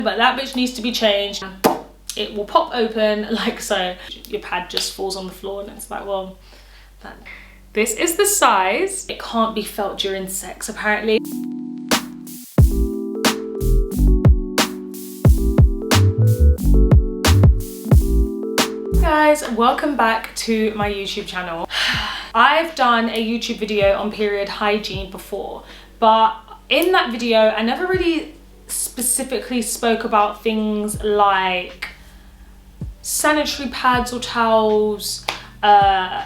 but that bitch needs to be changed. It will pop open like so. Your pad just falls on the floor and it's like, well, this is the size. It can't be felt during sex apparently. Guys, welcome back to my YouTube channel. I've done a YouTube video on period hygiene before, but in that video I never really specifically spoke about things like sanitary pads or towels,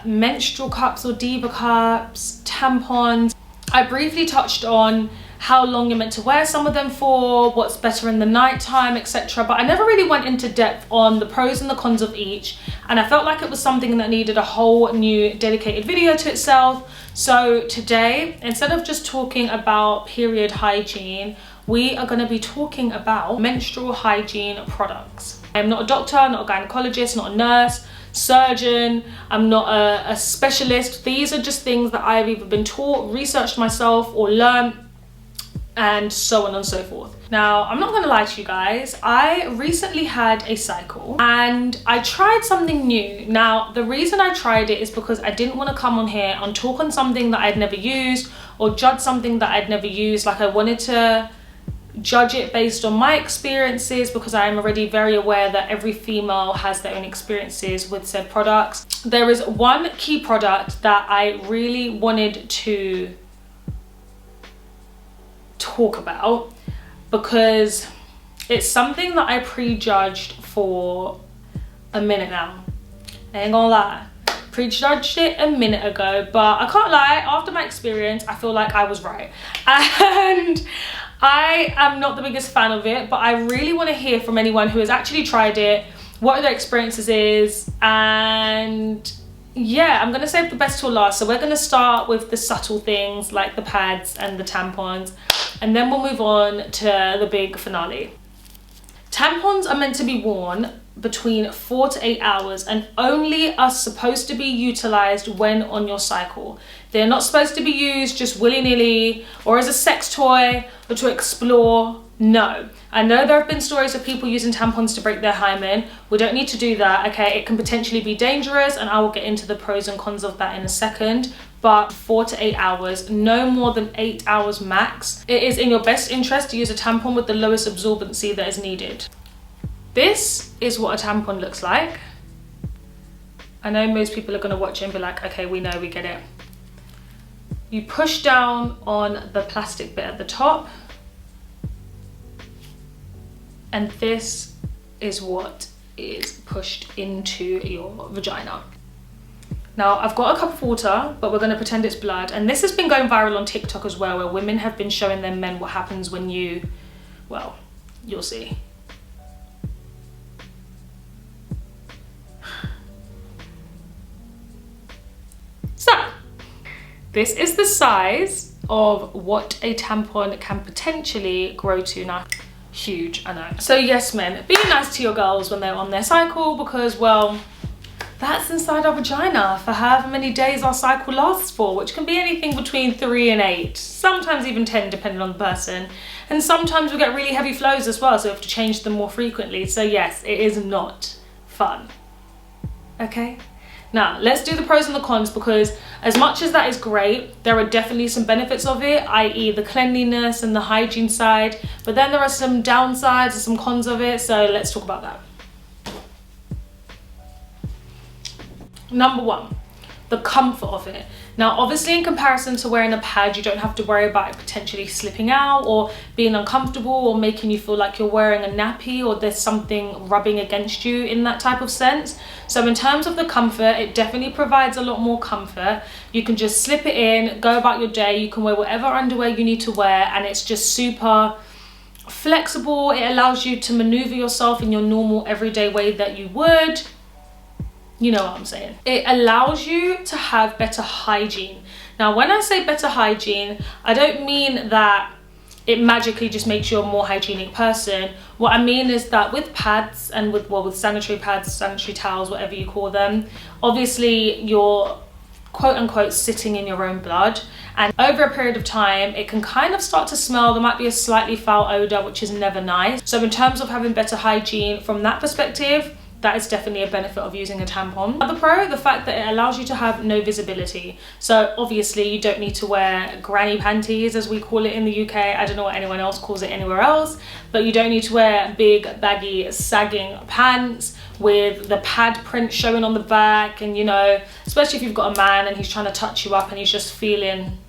menstrual cups or diva cups, tampons. I briefly touched on how long you're meant to wear some of them for, what's better in the night time, etc. But I never really went into depth on the pros and the cons of each, and I felt like it was something that needed a whole new dedicated video to itself. So today, instead of just talking about period hygiene, we are going to be talking about menstrual hygiene products. I'm not a doctor, not a gynecologist, not a nurse, surgeon, I'm not a specialist. These are just things that I've either been taught, researched myself, or learned, and so on and so forth. Now, I'm not gonna lie to you guys, I recently had a cycle and I tried something new. Now, the reason I tried it is because I didn't want to come on here and talk on something that I'd never used or judge something that I'd never used. Like, I wanted to judge it based on my experiences, because I am already very aware that every female has their own experiences with said products. There is one key product that I really wanted to talk about because it's something that I prejudged for a minute now. I ain't gonna lie, prejudged it a minute ago, but I can't lie, after my experience I feel like I was right. And I am not the biggest fan of it, but I really want to hear from anyone who has actually tried it, what their experiences is, and yeah, I'm gonna save the best till last. So we're gonna start with the subtle things like the pads and the tampons, and then we'll move on to the big finale. Tampons are meant to be worn between 4 to 8 hours and only are supposed to be utilized when on your cycle. They're not supposed to be used just willy-nilly or as a sex toy or to explore. No. I know there have been stories of people using tampons to break their hymen. We don't need to do that, okay? It can potentially be dangerous, and I will get into the pros and cons of that in a second. But 4 to 8 hours, no more than 8 hours max. It is in your best interest to use a tampon with the lowest absorbency that is needed. This is what a tampon looks like. I know most people are gonna watch it and be like, okay, we know, we get it. You push down on the plastic bit at the top, and this is what is pushed into your vagina. Now, I've got a cup of water, but we're gonna pretend it's blood. And this has been going viral on TikTok as well, where women have been showing their men what happens when you, well, you'll see. So, this is the size of what a tampon can potentially grow to. Now, huge, I know. So yes, men, be nice to your girls when they're on their cycle, because, well, that's inside our vagina for however many days our cycle lasts for, which can be anything between 3 and 8, sometimes even 10 depending on the person. And sometimes we get really heavy flows as well, so we have to change them more frequently. So yes, it is not fun. Okay? Now, let's do the pros and the cons, because as much as that is great, there are definitely some benefits of it, i.e. the cleanliness and the hygiene side, but then there are some downsides and some cons of it, so let's talk about that. Number one, the comfort of it. Now, obviously in comparison to wearing a pad, you don't have to worry about it potentially slipping out or being uncomfortable or making you feel like you're wearing a nappy or there's something rubbing against you in that type of sense. So in terms of the comfort, it definitely provides a lot more comfort. You can just slip it in, go about your day. You can wear whatever underwear you need to wear, and it's just super flexible. It allows you to maneuver yourself in your normal everyday way that you would. You know what I'm saying. It allows you to have better hygiene. Now, when I say better hygiene, I don't mean that it magically just makes you a more hygienic person. What I mean is that with pads and with sanitary pads, sanitary towels, whatever you call them, obviously your quote unquote sitting in your own blood, and over a period of time it can kind of start to smell. There might be a slightly foul odor, which is never nice. So in terms of having better hygiene from that perspective, that is definitely a benefit of using a tampon. Another pro, the fact that it allows you to have no visibility. So obviously you don't need to wear granny panties, as we call it in the UK. I don't know what anyone else calls it anywhere else, but you don't need to wear big baggy sagging pants with the pad print showing on the back. And you know, especially if you've got a man and he's trying to touch you up and he's just feeling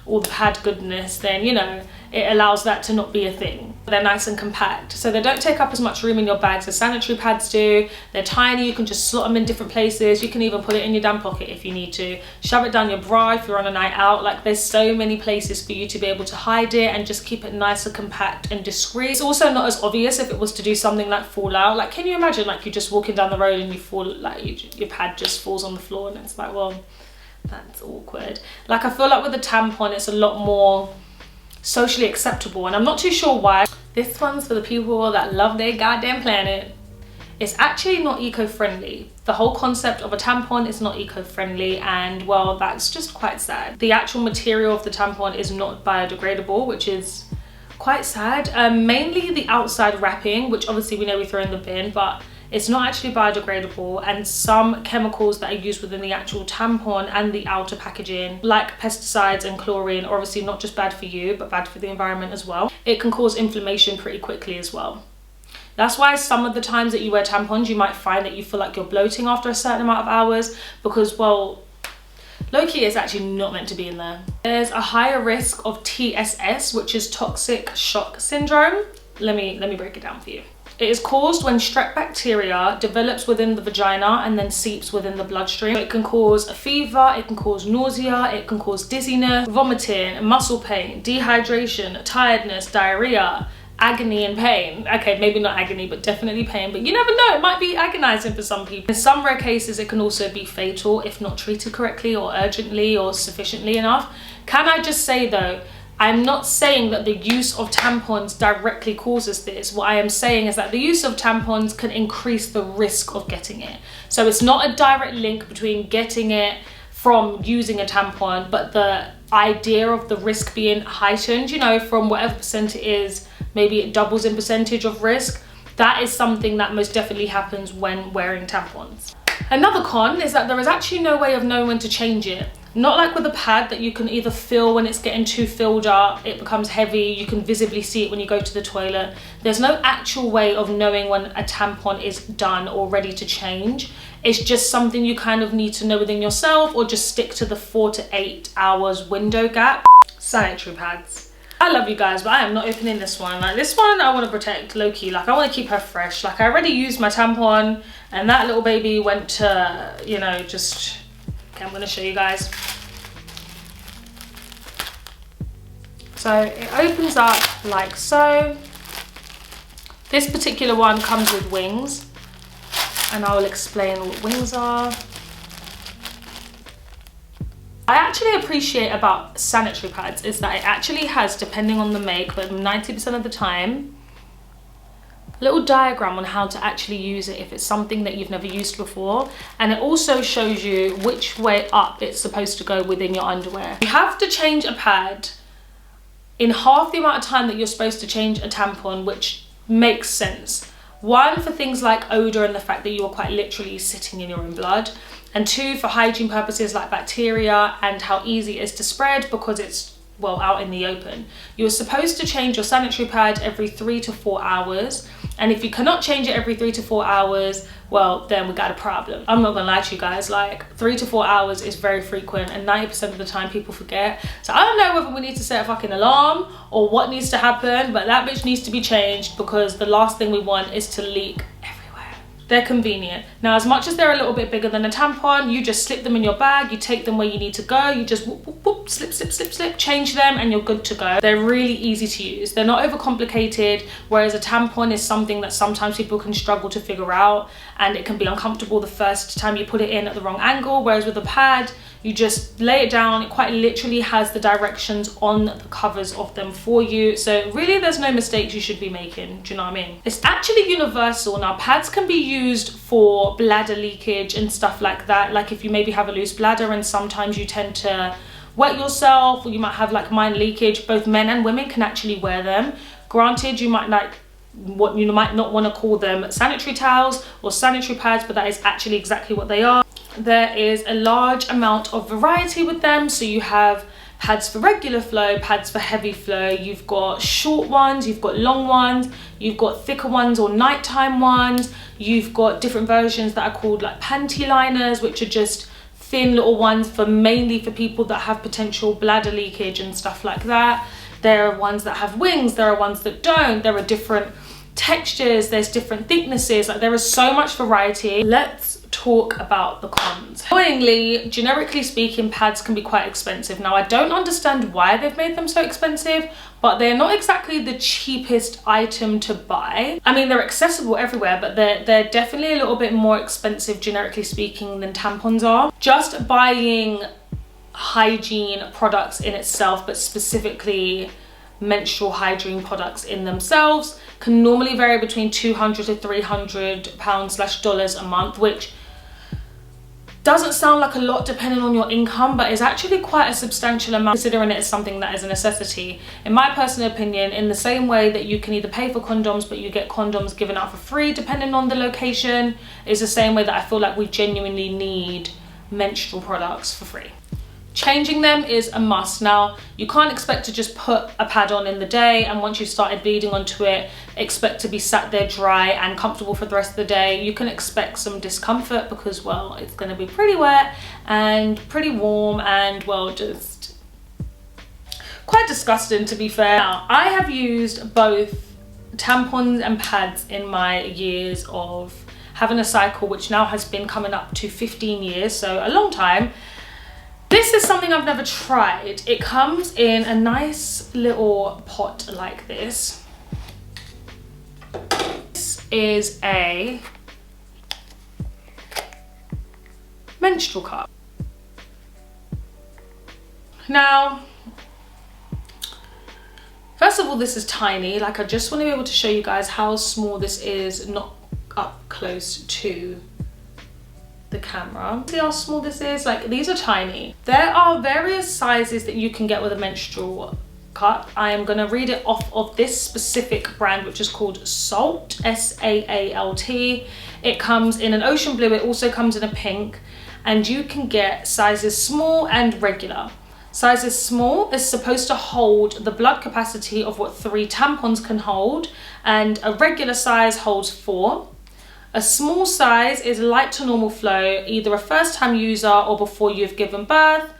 all the pad goodness, then you know, it allows that to not be a thing. They're nice and compact, so they don't take up as much room in your bags as sanitary pads do. They're tiny, you can just slot them in different places. You can even put it in your damn pocket if you need to. Shove it down your bra if you're on a night out. Like, there's so many places for you to be able to hide it and just keep it nice and compact and discreet. It's also not as obvious if it was to do something like fall out. Like, can you imagine, like, you're just walking down the road and you fall, like your pad just falls on the floor, and it's like, well, that's awkward. Like, I feel like with a tampon it's a lot more socially acceptable, and I'm not too sure why. This one's for the people that love their goddamn planet. It's actually not eco-friendly. The whole concept of a tampon is not eco-friendly, and well, that's just quite sad. The actual material of the tampon is not biodegradable, which is quite sad. Mainly the outside wrapping, which obviously we know we throw in the bin, but it's not actually biodegradable, and some chemicals that are used within the actual tampon and the outer packaging, like pesticides and chlorine, are obviously not just bad for you, but bad for the environment as well. It can cause inflammation pretty quickly as well. That's why some of the times that you wear tampons, you might find that you feel like you're bloating after a certain amount of hours, because, well, low-key it's actually not meant to be in there. There's a higher risk of TSS, which is toxic shock syndrome. Let me break it down for you. It is caused when strep bacteria develops within the vagina and then seeps within the bloodstream. It can cause a fever, it can cause nausea, it can cause dizziness, vomiting, muscle pain, dehydration, tiredness, diarrhea, agony and pain. Okay, maybe not agony, but definitely pain, but you never know, it might be agonizing for some people. In some rare cases, it can also be fatal if not treated correctly or urgently or sufficiently enough. Can I just say though, I'm not saying that the use of tampons directly causes this. What I am saying is that the use of tampons can increase the risk of getting it. So it's not a direct link between getting it from using a tampon, but the idea of the risk being heightened, you know, from whatever percent it is, maybe it doubles in percentage of risk. That is something that most definitely happens when wearing tampons. Another con is that there is actually no way of knowing when to change it. Not like with a pad that you can either feel when it's getting too filled up, it becomes heavy, you can visibly see it when you go to the toilet. There's no actual way of knowing when a tampon is done or ready to change. It's just something you kind of need to know within yourself, or just stick to the 4 to 8 hours window gap. Sanitary pads. I love you guys, but I am not opening this one. Like, this one I want to protect low-key. Like, I want to keep her fresh. Like, I already used my tampon and that little baby went to, you know, just... Okay, I'm going to show you guys. So it opens up like so. This particular one comes with wings, and I will explain what wings are. I actually appreciate about sanitary pads is that it actually has, depending on the make, but 90% of the time, a little diagram on how to actually use it if it's something that you've never used before. And it also shows you which way up it's supposed to go within your underwear. You have to change a pad in half the amount of time that you're supposed to change a tampon, which makes sense. One, for things like odor and the fact that you are quite literally sitting in your own blood. And two, for hygiene purposes like bacteria and how easy it is to spread because it's, well, out in the open. You're supposed to change your sanitary pad every 3 to 4 hours. And if you cannot change it every 3 to 4 hours, well, then we got a problem. I'm not gonna lie to you guys, like 3 to 4 hours is very frequent, and 90% of the time people forget. So I don't know whether we need to set a fucking alarm or what needs to happen, but that bitch needs to be changed, because the last thing we want is to leak everywhere. They're convenient. Now, as much as they're a little bit bigger than a tampon, you just slip them in your bag, you take them where you need to go, you just whoop, whoop, whoop, slip, slip, slip, slip, change them, and you're good to go. They're really easy to use. They're not overcomplicated, whereas a tampon is something that sometimes people can struggle to figure out, and it can be uncomfortable the first time you put it in at the wrong angle, whereas with a pad, You just lay it down. It quite literally has the directions on the covers of them for you. So really there's no mistakes you should be making. Do you know what I mean? It's actually universal. Now pads can be used for bladder leakage and stuff like that. Like if you maybe have a loose bladder and sometimes you tend to wet yourself, or you might have like minor leakage, both men and women can actually wear them. Granted, you might not want to call them sanitary towels or sanitary pads, but that is actually exactly what they are. There is a large amount of variety with them. So you have pads for regular flow, pads for heavy flow. You've got short ones, you've got long ones, you've got thicker ones or nighttime ones. You've got different versions that are called like panty liners, which are just thin little ones for mainly for people that have potential bladder leakage and stuff like that. There are ones that have wings, there are ones that don't, there are different textures, there's different thicknesses, like there is so much variety. Let's talk about the cons. Annoyingly, generically speaking, pads can be quite expensive. Now I don't understand why they've made them so expensive, but they're not exactly the cheapest item to buy. I mean, they're accessible everywhere, but they're definitely a little bit more expensive, generically speaking, than tampons are. Just buying hygiene products in itself, but specifically menstrual hygiene products in themselves, can normally vary between £200 to £300/dollars a month, which doesn't sound like a lot depending on your income, but is actually quite a substantial amount considering it is something that is a necessity. In my personal opinion, in the same way that you can either pay for condoms but you get condoms given out for free depending on the location, is the same way that I feel like we genuinely need menstrual products for free. Changing them is a must. Now, you can't expect to just put a pad on in the day and once you've started bleeding onto it, expect to be sat there dry and comfortable for the rest of the day. You can expect some discomfort because, well, it's going to be pretty wet and pretty warm and, well, just quite disgusting, to be fair. Now, I have used both tampons and pads in my years of having a cycle, which now has been coming up to 15 years, so a long time. This is something I've never tried. It comes in a nice little pot like this. This is a menstrual cup. Now, first of all, this is tiny. Like, I just want to be able to show you guys how small this is, not up close to the camera. See how small this is? Like, these are tiny. There are various sizes that you can get with a menstrual cup. I am gonna read it off of this specific brand, which is called Salt, S-A-A-L-T. It comes in an ocean blue, it also comes in a pink, and you can get sizes small and regular. Sizes small is supposed to hold the blood capacity of what 3 tampons can hold, and a regular size holds 4. A small size is light to normal flow, either a first-time user or before you've given birth.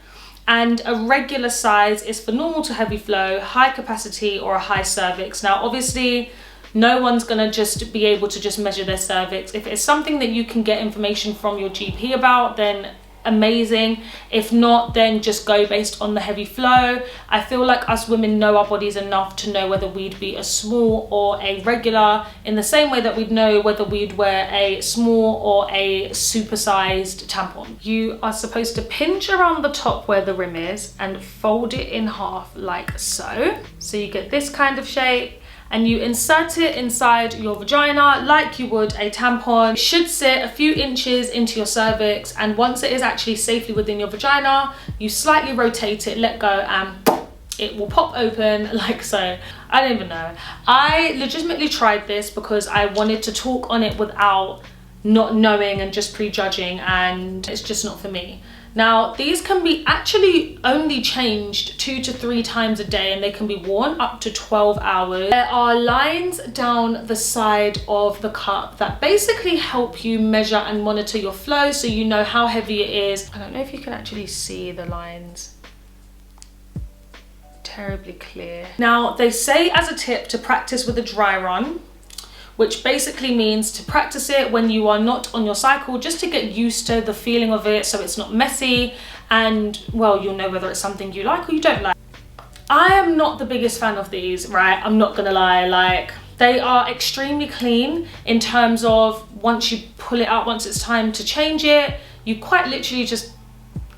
And a regular size is for normal to heavy flow, high capacity or a high cervix. Now, obviously, no one's gonna just be able to just measure their cervix. If it's something that you can get information from your GP about, then amazing. If not, then just go based on the heavy flow. I feel like us women know our bodies enough to know whether we'd be a small or a regular, in the same way that we'd know whether we'd wear a small or a supersized tampon. You are supposed to pinch around the top where the rim is and fold it in half like so. So you get this kind of shape, and you insert it inside your vagina like you would a tampon. It should sit a few inches into your cervix, and once it is actually safely within your vagina, you slightly rotate it, let go, and it will pop open like so. I don't even know. I legitimately tried this because I wanted to talk on it without not knowing and just prejudging, and it's just not for me. Now, these can be actually only changed 2 to 3 times a day, and they can be worn up to 12 hours. There are lines down the side of the cup that basically help you measure and monitor your flow, so you know how heavy it is. I don't know if you can actually see the lines. Terribly clear. Now, they say as a tip to practice with a dry run, which basically means to practice it when you are not on your cycle, just to get used to the feeling of it so it's not messy, and, well, you'll know whether it's something you like or you don't like. I am not the biggest fan of these, right? I'm not gonna lie. Like, they are extremely clean in terms of once you pull it out, once it's time to change it, you quite literally just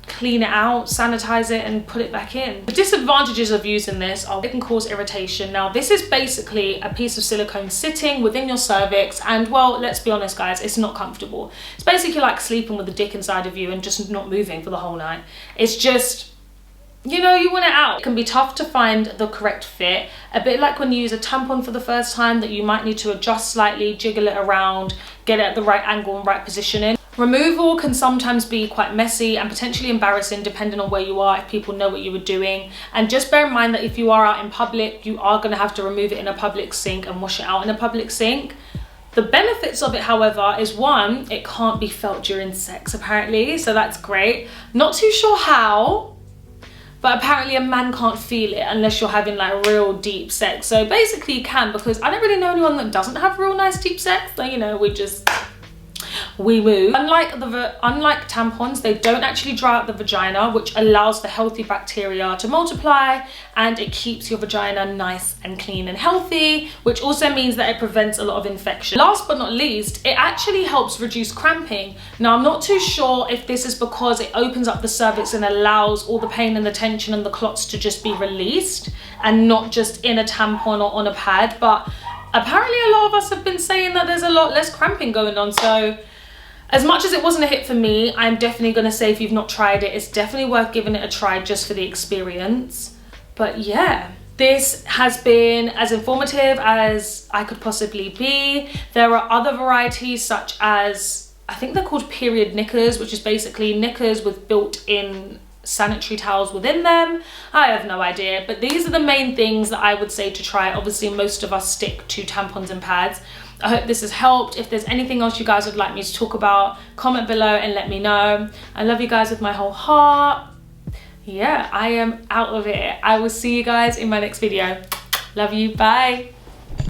clean it out, sanitize it, and put it back in. The disadvantages of using this are it can cause irritation. Now, this is basically a piece of silicone sitting within your cervix, and well, let's be honest guys, it's not comfortable. It's basically like sleeping with a dick inside of you and just not moving for the whole night. It's just, you know, you want it out. It can be tough to find the correct fit. A bit like when you use a tampon for the first time, that you might need to adjust slightly, jiggle it around, get it at the right angle and right positioning. Removal can sometimes be quite messy and potentially embarrassing depending on where you are, if people know what you were doing. And just bear in mind that if you are out in public, you are going to have to remove it in a public sink and wash it out in a public sink. The benefits of it, however, is one, it can't be felt during sex apparently, so that's great. Not too sure how, but apparently a man can't feel it unless you're having like real deep sex. So basically you can, because I don't really know anyone that doesn't have real nice deep sex. So, you know, we move. Unlike tampons, they don't actually dry out the vagina, which allows the healthy bacteria to multiply, and it keeps your vagina nice and clean and healthy, which also means that it prevents a lot of infection. Last but not least, it actually helps reduce cramping. Now, I'm not too sure if this is because it opens up the cervix and allows all the pain and the tension and the clots to just be released and not just in a tampon or on a pad, but apparently a lot of us have been saying that there's a lot less cramping going on. So as much as it wasn't a hit for me, I'm definitely going to say if you've not tried it, it's definitely worth giving it a try just for the experience. But yeah, this has been as informative as I could possibly be. There are other varieties such as, I think they're called period knickers, which is basically knickers with built-in sanitary towels within them. I have no idea, but these are the main things that I would say to try. Obviously, most of us stick to tampons and pads. I hope this has helped. If there's anything else you guys would like me to talk about, comment below and let me know. I love you guys with my whole heart. Yeah, I am out of it. I will see you guys in my next video. Love you, bye.